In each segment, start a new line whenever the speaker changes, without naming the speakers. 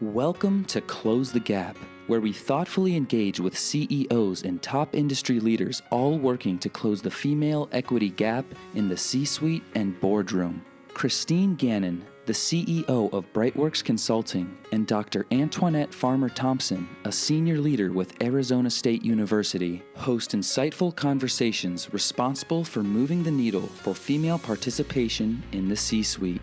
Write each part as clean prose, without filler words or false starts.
Welcome to Close the Gap, where we thoughtfully engage with CEOs and top industry leaders all working to close the female equity gap in the C-suite and boardroom. Christine Gannon, the CEO of Brightworks Consulting, and Dr. Antoinette Farmer-Thompson, a senior leader with Arizona State University, host insightful conversations responsible for moving the needle for female participation in the C-suite.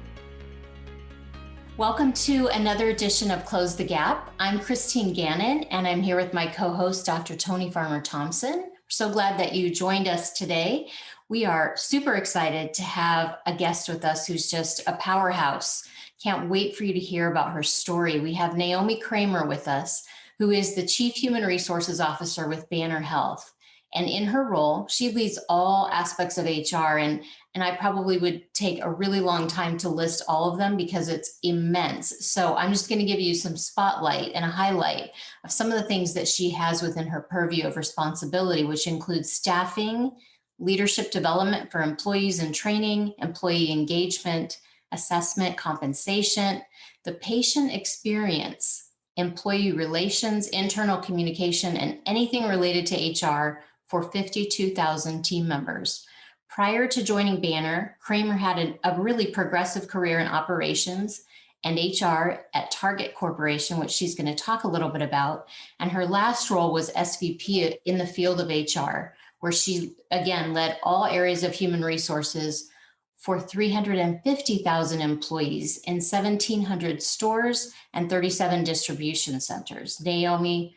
Welcome to another edition of Close the Gap. I'm Christine Gannon, and I'm here with my co-host, Dr. Tony Farmer-Thompson. We're so glad that you joined us today. We are super excited to have a guest with us who's just a powerhouse. Can't wait for you to hear about her story. We have Naomi Cramer with us, who is the Chief Human Resources Officer with Banner Health. And in her role, she leads all aspects of HR, and I probably would take a really long time to list all of them because it's immense. So I'm just going to give you some spotlight and a highlight of some of the things that she has within her purview of responsibility, which includes staffing, leadership development for employees and training, employee engagement, assessment, compensation, the patient experience, employee relations, internal communication, and anything related to HR for 52,000 team members. Prior to joining Banner, Cramer had a really progressive career in operations and HR at Target Corporation, which she's going to talk a little bit about. And her last role was SVP in the field of HR, where she, again, led all areas of human resources for 350,000 employees in 1,700 stores and 37 distribution centers. Naomi,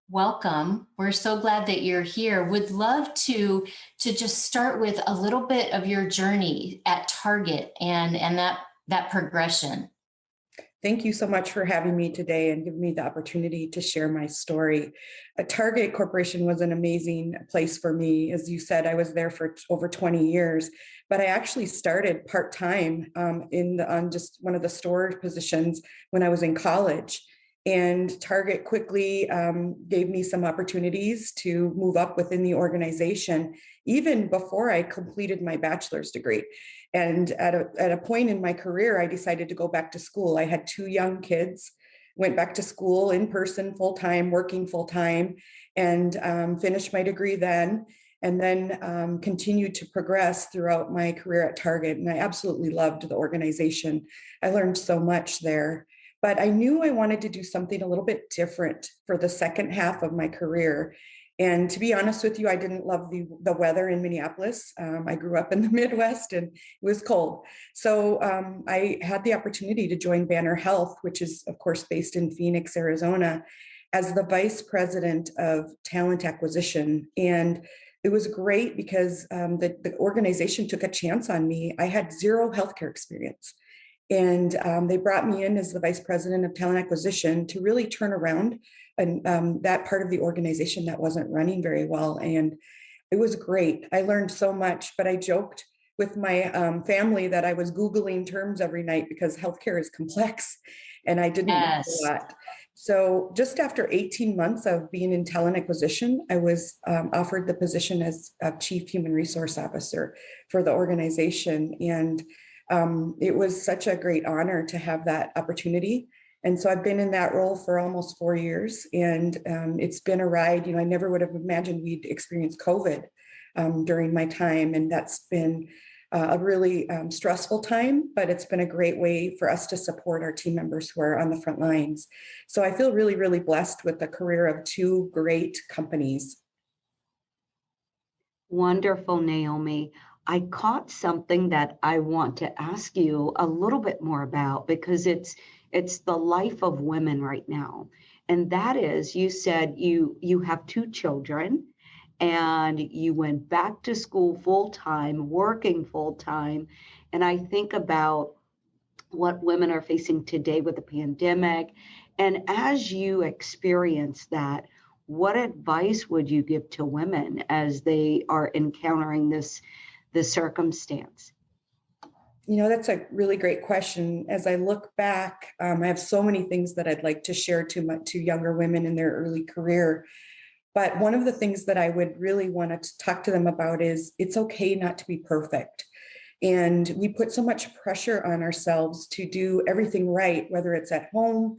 welcome. We're so glad that you're here. Would love to just start with a little bit of your journey at Target and that progression.
Thank you so much for having me today and giving me the opportunity to share my story. Target Corporation was an amazing place for me. As you said, I was there for over 20 years, but I actually started part-time on just one of the store positions when I was in college. And Target quickly gave me some opportunities to move up within the organization, even before I completed my bachelor's degree. And at a point in my career, I decided to go back to school. I had two young kids, went back to school in person full-time, working full-time, and finished my degree then, and then continued to progress throughout my career at Target. And I absolutely loved the organization. I learned so much there. But I knew I wanted to do something a little bit different for the second half of my career. And to be honest with you, I didn't love the weather in Minneapolis. I grew up in the Midwest and it was cold. So I had the opportunity to join Banner Health, which is, of course, based in Phoenix, Arizona, as the Vice President of Talent Acquisition. And it was great because the organization took a chance on me. I had zero healthcare experience. And they brought me in as the Vice President of Talent Acquisition to really turn around that part of the organization that wasn't running very well. And it was great. I learned so much, but I joked with my family that I was Googling terms every night because healthcare is complex and I didn't know a lot. So just after 18 months of being in talent acquisition, I was offered the position as a Chief Human Resource Officer for the organization. And it was such a great honor to have that opportunity. And so I've been in that role for almost 4 years, and it's been a ride. I never would have imagined we'd experience COVID during my time. And that's been a really stressful time, but it's been a great way for us to support our team members who are on the front lines. So I feel really, really blessed with the career of two great companies.
Wonderful, Naomi. I caught something that I want to ask you a little bit more about because it's the life of women right now. And that is, you said you have two children and you went back to school full-time, working full-time. And I think about what women are facing today with the pandemic. And as you experience that, what advice would you give to women as they are encountering this circumstance?
That's a really great question. As I look back, I have so many things that I'd like to share to younger women in their early career. But one of the things that I would really want to talk to them about is it's okay not to be perfect. And we put so much pressure on ourselves to do everything right, whether it's at home,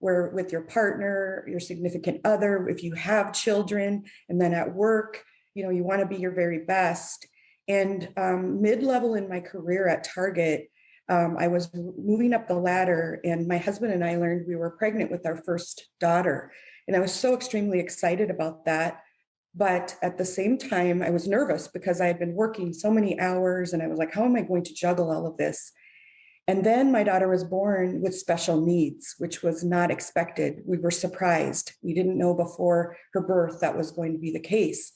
where with your partner, your significant other, if you have children, and then at work, you want to be your very best. And mid-level in my career at Target, I was moving up the ladder, and my husband and I learned we were pregnant with our first daughter. And I was so extremely excited about that. But at the same time, I was nervous because I had been working so many hours, and I was like, how am I going to juggle all of this? And then my daughter was born with special needs, which was not expected. We were surprised. We didn't know before her birth that was going to be the case.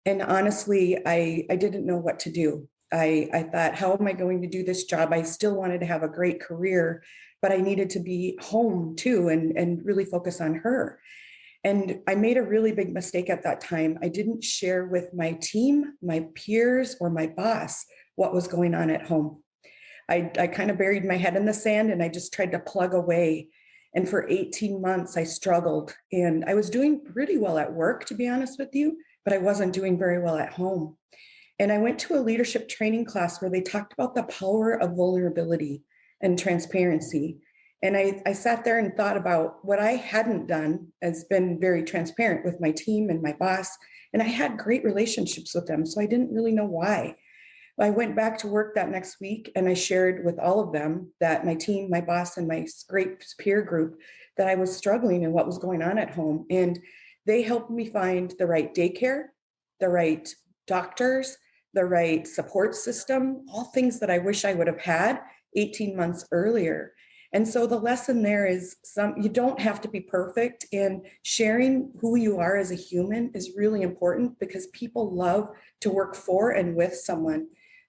And honestly, I didn't know what to do. I thought, how am I going to do this job? I still wanted to have a great career, but I needed to be home too and really focus on her. And I made a really big mistake at that time. I didn't share with my team, my peers, or my boss what was going on at home. I kind of buried my head in the sand and I just tried to plug away. And for 18 months, I struggled. And I was doing pretty well at work, to be honest with you, but I wasn't doing very well at home. And I went to a leadership training class where they talked about the power of vulnerability and transparency. And I sat there and thought about what I hadn't done, as been very transparent with my team and my boss. And I had great relationships with them. So I didn't really know why. I went back to work that next week and I shared with all of them, that my team, my boss, and my great peer group, that I was struggling and what was going on at home. And they helped me find the right daycare, the right doctors, the right support system, all things that I wish I would have had 18 months earlier. And so the lesson there is you don't have to be perfect, and sharing who you are as a human is really important, because people love to work for and with someone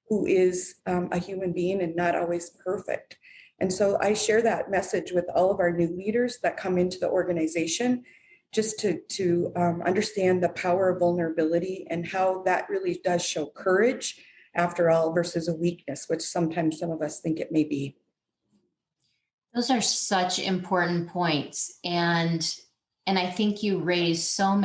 who is a human being and not always perfect. And so I share that message with all of our new leaders that come into the organization, just to understand the power of vulnerability and how that really does show courage, after all, versus a weakness, which sometimes some of us think it may be.
Those are such important points. And I think you raised so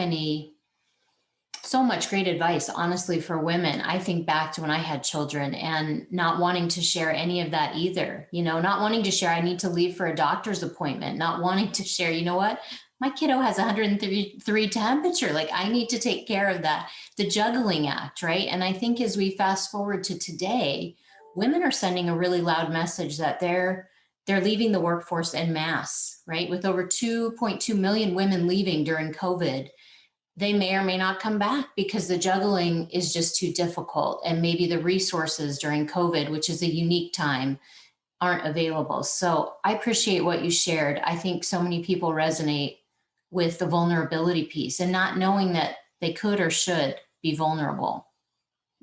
much great advice, honestly, for women. I think back to when I had children and not wanting to share any of that either, not wanting to share, I need to leave for a doctor's appointment, not wanting to share, you know what, my kiddo has 103 temperature. Like, I need to take care of that, the juggling act, right? And I think as we fast forward to today, women are sending a really loud message that they're leaving the workforce en masse, right? With over 2.2 million women leaving during COVID. They may or may not come back because the juggling is just too difficult. And maybe the resources during COVID, which is a unique time, aren't available. So I appreciate what you shared. I think so many people resonate with the vulnerability piece and not knowing that they could or should be vulnerable.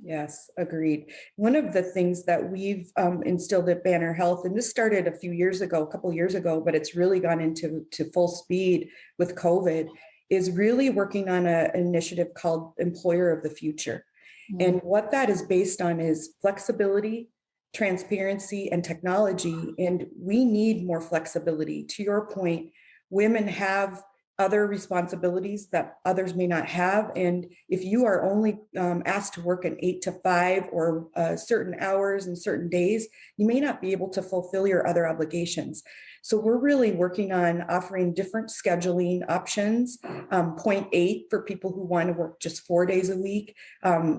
Yes, agreed. One of the things that we've instilled at Banner Health, and this started a couple years ago, but it's really gone into full speed with COVID, is really working on an initiative called Employer of the Future. Mm-hmm. And what that is based on is flexibility, transparency, and technology. And we need more flexibility. To your point, women have other responsibilities that others may not have. And if you are only asked to work an 8 to 5 or certain hours and certain days, you may not be able to fulfill your other obligations. So we're really working on offering different scheduling options, 0.8 for people who want to work just 4 days a week,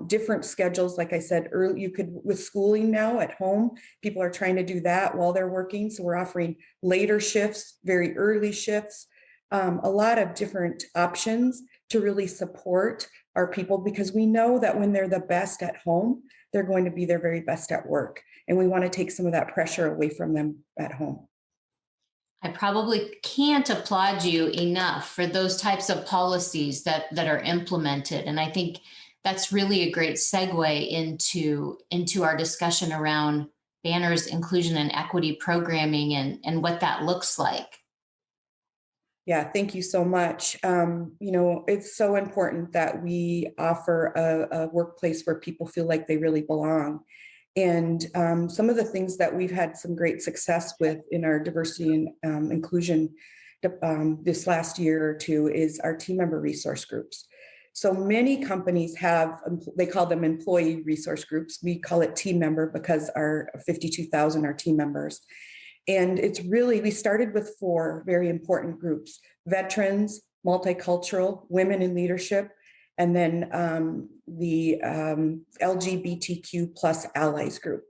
different schedules. Like I said earlier, you could, with schooling now at home, people are trying to do that while they're working. So we're offering later shifts, very early shifts, a lot of different options to really support our people, because we know that when they're the best at home, they're going to be their very best at work. And we want to take some of that pressure away from them at home.
I probably can't applaud you enough for those types of policies that are implemented. And I think that's really a great segue into our discussion around Banner's inclusion and equity programming and what that looks like.
Yeah, thank you so much. It's so important that we offer a workplace where people feel like they really belong. And some of the things that we've had some great success with in our diversity and inclusion this last year or two is our team member resource groups. So many companies they call them employee resource groups. We call it team member because our 52,000 are team members. And it's really, we started with 4 very important groups: veterans, multicultural, women in leadership, and then the LGBTQ plus allies group.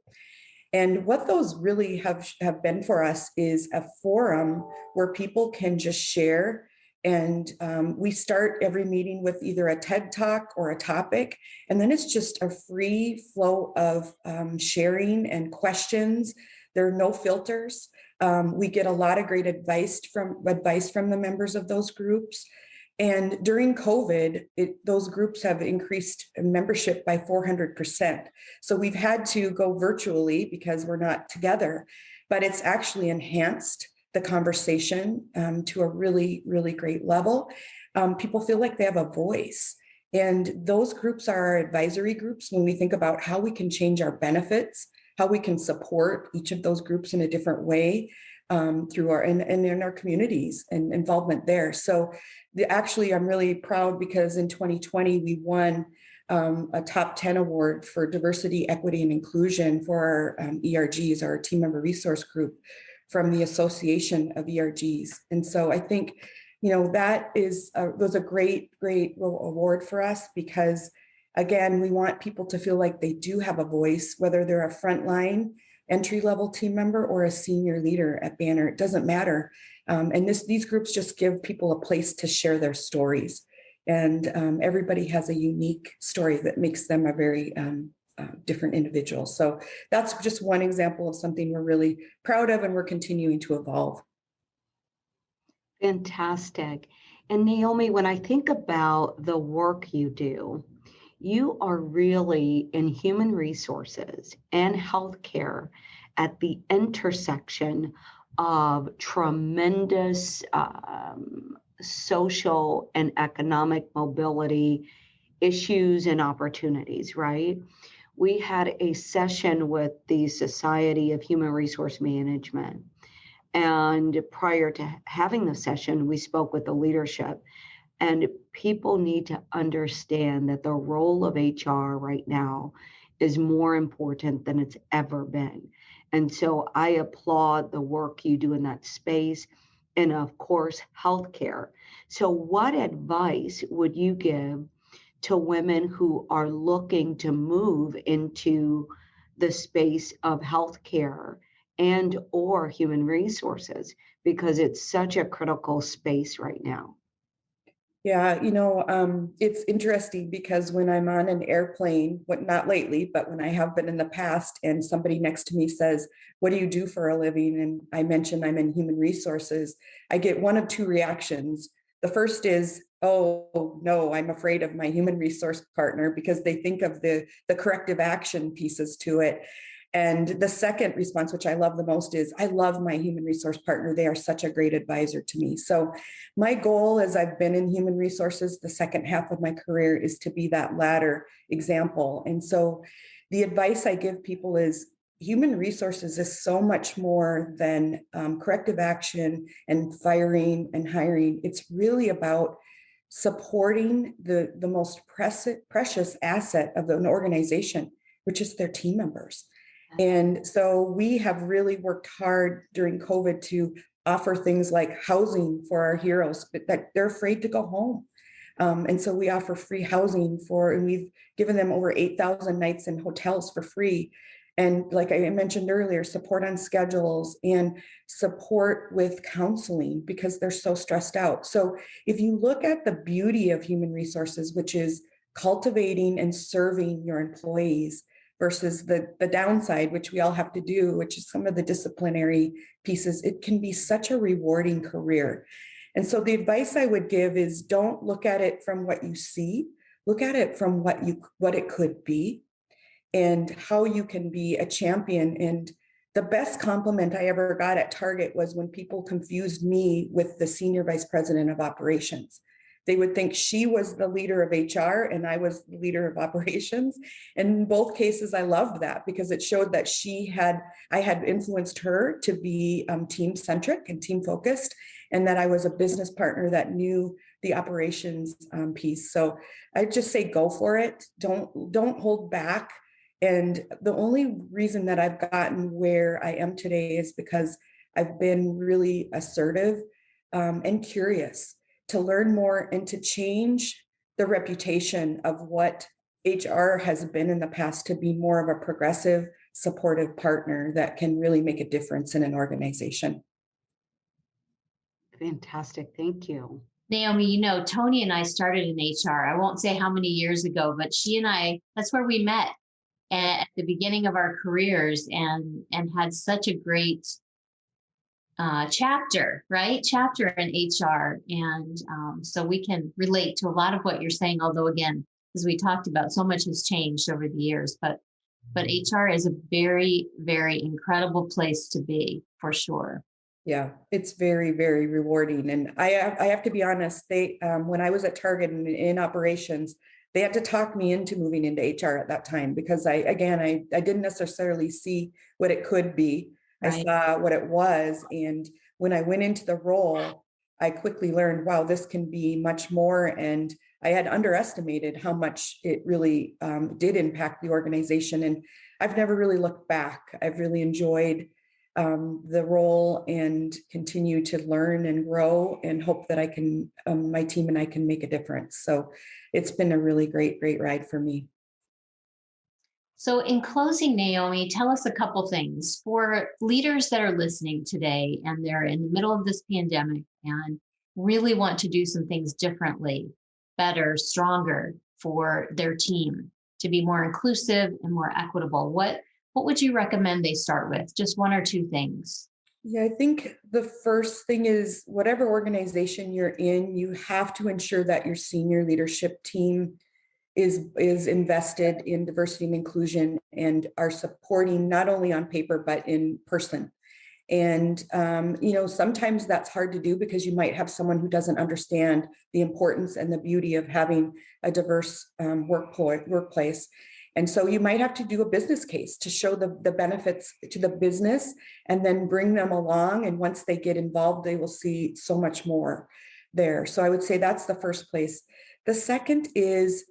And what those really have been for us is a forum where people can just share. And we start every meeting with either a TED Talk or a topic. And then it's just a free flow of sharing and questions. There are no filters. We get a lot of great advice from the members of those groups. And during COVID, those groups have increased membership by 400%. So we've had to go virtually because we're not together, but it's actually enhanced the conversation to a really, really great level. People feel like they have a voice. And those groups are our advisory groups when we think about how we can change our benefits, how we can support each of those groups in a different way through our and in our communities and involvement there. So actually, I'm really proud because in 2020, we won a top 10 award for diversity, equity, and inclusion for our ERGs, our team member resource group, from the Association of ERGs. And so I think, that was a great, great award for us because, again, we want people to feel like they do have a voice, whether they're a frontline entry-level team member or a senior leader at Banner. It doesn't matter. And these groups just give people a place to share their stories. And everybody has a unique story that makes them a very different individual. So that's just one example of something we're really proud of and we're continuing to evolve.
Fantastic. And Naomi, when I think about the work you do, you are really in human resources and healthcare at the intersection of tremendous social and economic mobility issues and opportunities, right? We had a session with the Society of Human Resource Management. And prior to having the session, we spoke with the leadership. And people need to understand that the role of HR right now is more important than it's ever been. And so I applaud the work you do in that space and, of course, healthcare. So what advice would you give to women who are looking to move into the space of healthcare and or human resources? Because it's such a critical space right now.
Yeah, it's interesting because when I'm on an airplane, not lately, but when I have been in the past, and somebody next to me says, "What do you do for a living?" And I mention I'm in human resources, I get one of 2 reactions. The first is, "Oh, no, I'm afraid of my human resource partner," because they think of the corrective action pieces to it. And the second response, which I love the most, is I love my human resource partner. They are such a great advisor to me. So my goal, as I've been in human resources, the second half of my career, is to be that latter example. And so the advice I give people is human resources is so much more than corrective action and firing and hiring. It's really about supporting the most precious asset of an organization, which is their team members. And so we have really worked hard during COVID to offer things like housing for our heroes, but that they're afraid to go home. And so we offer free housing and we've given them over 8,000 nights in hotels for free. And like I mentioned earlier, support on schedules and support with counseling because they're so stressed out. So if you look at the beauty of human resources, which is cultivating and serving your employees, versus the downside, which we all have to do, which is some of the disciplinary pieces, it can be such a rewarding career. And so the advice I would give is don't look at it from what you see, look at it from what it could be and how you can be a champion. And the best compliment I ever got at Target was when people confused me with the senior vice president of operations. They would think she was the leader of HR and I was the leader of operations. And in both cases, I loved that because it showed that I had influenced her to be team centric and team focused, and that I was a business partner that knew the operations piece. So I just say, go for it. Don't hold back. And the only reason that I've gotten where I am today is because I've been really assertive and curious to learn more and to change the reputation of what HR has been in the past to be more of a progressive, supportive partner that can really make a difference in an organization.
Fantastic. Thank you.
Naomi, Tony and I started in HR. I won't say how many years ago, but she and I, that's where we met at the beginning of our careers and had such a great chapter, right? Chapter in HR. And so we can relate to a lot of what you're saying, although again, as we talked about, so much has changed over the years, but HR is a very, very incredible place to be for sure.
Yeah, it's very, very rewarding. And I have to be honest, they when I was at Target and in operations, they had to talk me into moving into HR at that time because I didn't necessarily see what it could be.
Right.
I saw what it was. And when I went into the role, I quickly learned, wow, this can be much more. And I had underestimated how much it really did impact the organization. And I've never really looked back. I've really enjoyed the role and continue to learn and grow and hope that I can, my team and I can make a difference. So it's been a really great, great ride for me.
So, in closing, Naomi, tell us a couple things for leaders that are listening today and they're in the middle of this pandemic and really want to do some things differently, better, stronger for their team to be more inclusive and more equitable. What would you recommend they start with? Just one or two things.
Yeah, I think the first thing is whatever organization you're in, you have to ensure that your senior leadership team is invested in diversity and inclusion and are supporting not only on paper but in person. And sometimes that's hard to do because you might have someone who doesn't understand the importance and the beauty of having a diverse workplace. And so you might have to do a business case to show the benefits to the business and then bring them along. And once they get involved, they will see so much more there. So I would say that's the first place. The second is,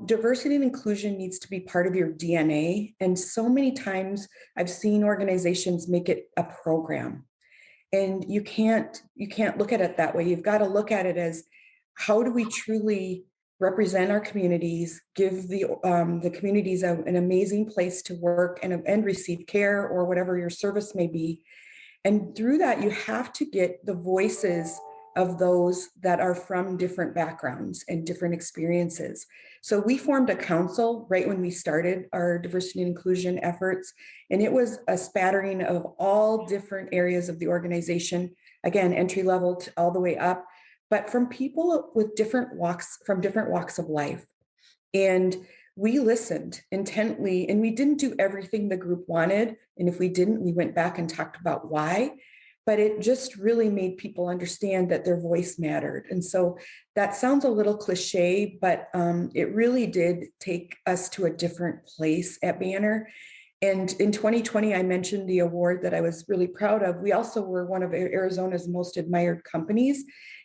diversity and inclusion needs to be part of your DNA. And so many times I've seen organizations make it a program. And you can't look at it that way. You've got to look at it as how do we truly represent our communities, give the communities an amazing place to work and receive care or whatever your service may be. And through that, you have to get the voices of those that are from different backgrounds and different experiences. So we formed a council right when we started our diversity and inclusion efforts, and it was a spattering of all different areas of the organization, again, entry level all the way up, but from people with different walks of life. And we listened intently, and we didn't do everything the group wanted. And if we didn't, we went back and talked about why. But it just really made people understand that their voice mattered. And so that sounds a little cliche, but it really did take us to a different place at Banner. And in 2020, I mentioned the award that I was really proud of. We also were one of Arizona's most admired companies.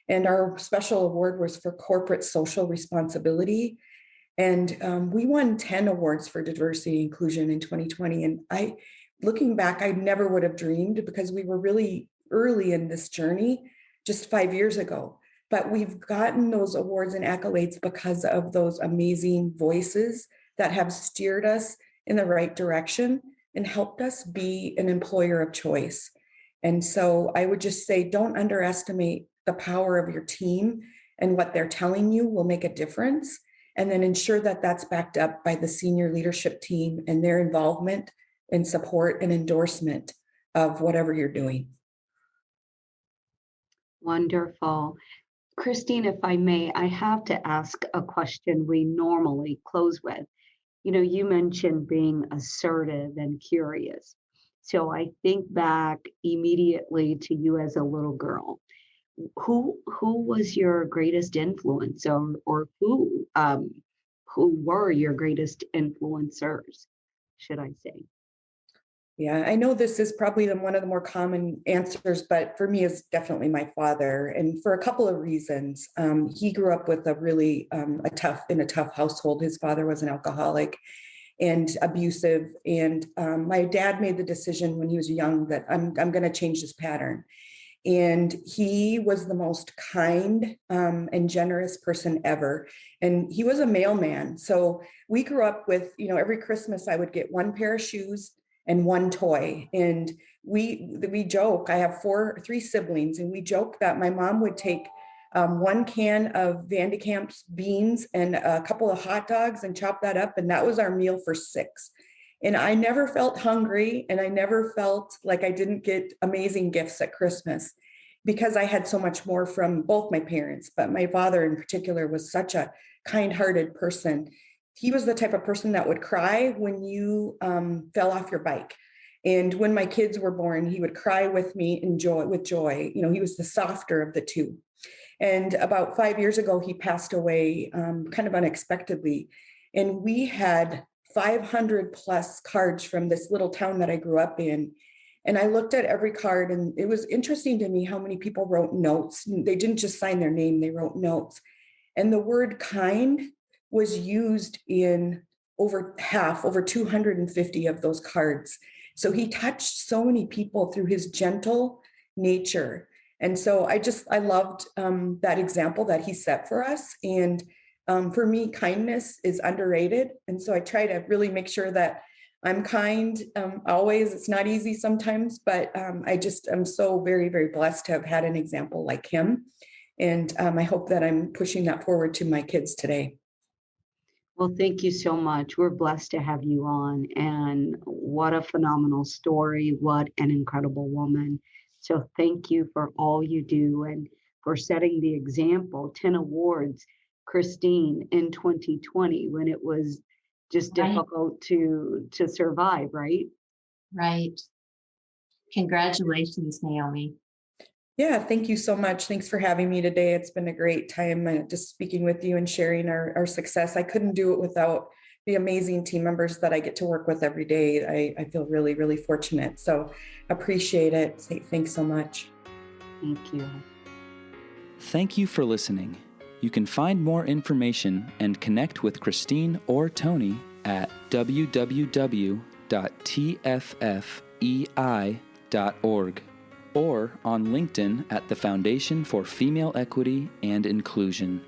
And our special award was for corporate social responsibility. And we won 10 awards for diversity and inclusion in 2020. And looking back, I never would have dreamed because we were really early in this journey just 5 years ago. But we've gotten those awards and accolades because of those amazing voices that have steered us in the right direction and helped us be an employer of choice. And so I would just say, don't underestimate the power of your team, and what they're telling you will make a difference. And then ensure that that's backed up by the senior leadership team and their involvement and support and endorsement of whatever you're doing.
Wonderful. Christine, if I may, I have to ask a question we normally close with. You mentioned being assertive and curious. So I think back immediately to you as a little girl. Who was your greatest influence, or who were your greatest influencers, should I say?
Yeah, I know this is probably one of the more common answers, but for me, it's definitely my father, and for a couple of reasons. He grew up with a really in a tough household. His father was an alcoholic, and abusive. And my dad made the decision when he was young that I'm going to change this pattern. And he was the most kind and generous person ever. And he was a mailman. So we grew up with, every Christmas I would get one pair of shoes and one toy. And we joke, I have three siblings, and we joke that my mom would take one can of Van de Kamp's beans and a couple of hot dogs and chop that up. And that was our meal for 6. And I never felt hungry, and I never felt like I didn't get amazing gifts at Christmas because I had so much more from both my parents. But my father in particular was such a kind-hearted person. He was the type of person that would cry when you fell off your bike. And when my kids were born, he would cry with me with joy. He was the softer of the two. And about 5 years ago, he passed away kind of unexpectedly. And we had 500 plus cards from this little town that I grew up in. And I looked at every card, and it was interesting to me how many people wrote notes. They didn't just sign their name, they wrote notes. And the word kind was used in over 250 of those cards. So he touched so many people through his gentle nature. And so I loved that example that he set for us. And for me, kindness is underrated. And so I try to really make sure that I'm kind always. It's not easy sometimes, but I'm so very, very blessed to have had an example like him. And I hope that I'm pushing that forward to my kids today.
Well, thank you so much. We're blessed to have you on. And what a phenomenal story. What an incredible woman. So thank you for all you do and for setting the example. 10 awards, Christine, in 2020 when it was just difficult to survive, right?
Right. Congratulations, Naomi.
Yeah, thank you so much. Thanks for having me today. It's been a great time just speaking with you and sharing our success. I couldn't do it without the amazing team members that I get to work with every day. I feel really, really fortunate. So appreciate it. Thanks so much.
Thank you.
Thank you for listening. You can find more information and connect with Christine or Tony at www.tffei.org or on LinkedIn at the Foundation for Female Equity and Inclusion.